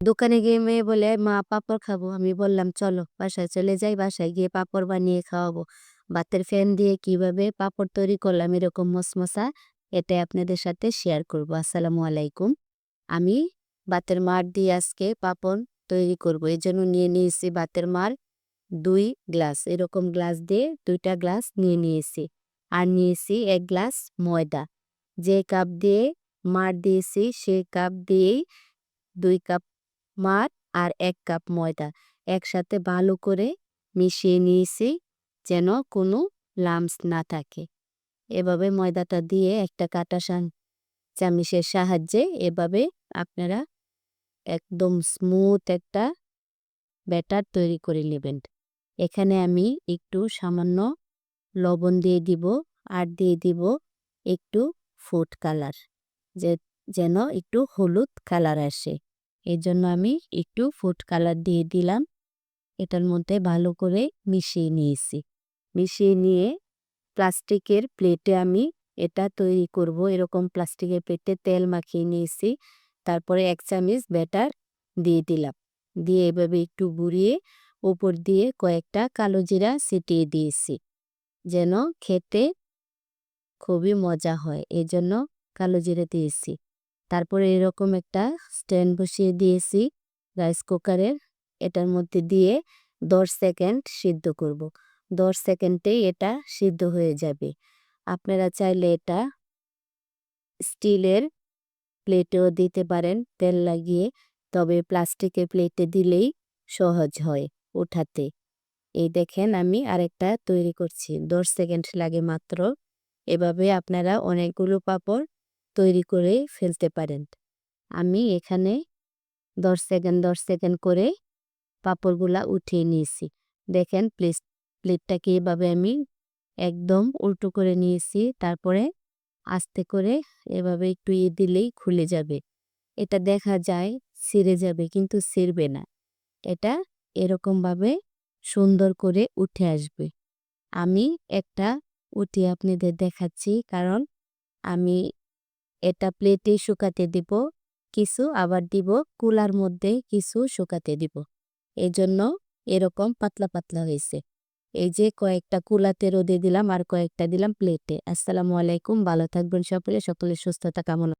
দোকানে গিয়ে মেয়ে বলে, "মা পাঁপড় খাবো।" আমি বললাম, "চলো বাসায় চলে যাই, বাসায় গিয়ে পাঁপড় বানিয়ে খাওয়াবো।" ভাতের ফ্যান দিয়ে কিভাবে পাঁপড় তৈরি করলাম এরকম মচমচা, এটাই আপনাদের সাথে শেয়ার করব। আসসালামু আলাইকুম। আমি ভাতের মাড় দিয়ে আজকে পাঁপড় তৈরি করব। এজন্য নিয়ে নিয়েছি ভাতের মাড় ২ গ্লাস। এরকম গ্লাস দিয়ে ২ টা গ্লাস নিয়ে নিয়েছি। আর নিয়েছি ১ গ্লাস ময়দা। যে কাপ দিয়ে মাড় দিয়েছি সেই কাপ দিয়েই ২ কাপ মাড় আর ১ কাপ ময়দা একসাথে ভালো করে মিশিয়ে নিয়েছি যেন কোনো লাম্পস না থাকে। এভাবে ময়দাটা দিয়ে একটা কাঁটা চামিচের সাহায্যে এভাবে আপনারা একদম স্মুথ একটা ব্যাটার তৈরি করে নেবেন। এখানে আমি একটু সামান্য লবণ দিয়ে দিব আর দিয়ে দিব একটু ফুড কালার, যে যেন একটু হলুদ কালার আসে। এজন্য আমি একটু ফুড কালার দিয়ে দিলাম। এটার মধ্যে ভালো করে মিশিয়ে নিয়েছি। মিশিয়ে নিয়ে প্লাস্টিকের প্লেটে আমি এটা তৈরি করব। এরকম প্লাস্টিকের প্লেটে তেল মাখিয়ে নিয়েছি। তারপরে ১ চামচ ব্যাটার দিয়ে দিলাম। দিয়ে এভাবে একটু ঘুরিয়ে উপর দিয়ে কয়েকটা কালো জিরা ছিটিয়ে দিয়েছি যেন খেতে খুবই মজা হয়, এজন্য কালো জিরা দিয়েছি। তারপরে এরকম একটা স্ট্যান্ড বসিয়ে দিয়েছি রাইস কুকারের। এটার মধ্যে দিয়ে ১০ সেকেন্ড সিদ্ধ করব। ১০ সেকেন্ডেই এটা সিদ্ধ হয়ে যাবে। আপনারা চাইলে এটা স্টিলের প্লেটেও দিতে পারেন তেল লাগিয়ে, তবে প্লাস্টিকের প্লেটে দিলেই সহজ হয় ওঠাতে। এই দেখেন আমি আরেকটা তৈরি করছি। ১০ সেকেন্ড লাগে মাত্র। এভাবে আপনারা অনেকগুলো পাঁপড় তৈরি করে ফেলতে পারেন। আমি এখানে ১০ সেকেন্ড করে পাঁপড়গুলা উঠিয়ে নিয়েছি। দেখেন প্লেটটাকে এভাবে আমি একদম উল্টো করে নিয়েছি। তারপরে আস্তে করে এভাবে একটু দিলেই খুলে যাবে। এটা দেখা যায় ছিঁড়ে যাবে কিন্তু ছিঁড়বে না। এটা এরকমভাবে সুন্দর করে উঠে আসবে। আমি একটা উঠিয়ে আপনাদের দেখাচ্ছি, কারণ আমি এটা প্লেটে শুকাতে দিব কিছু, আবার দিব কুলার মধ্যে কিছু শুকাতে দিব। এজন্য এরকম পাতলা পাতলা হয়েছে। এই যে কয়েকটা কুলাতে রোদে দিলাম আর কয়েকটা দিলাম প্লেটে। আসসালামু আলাইকুম। ভালো থাকবেন সকলে, সকলের সুস্থতা কামনা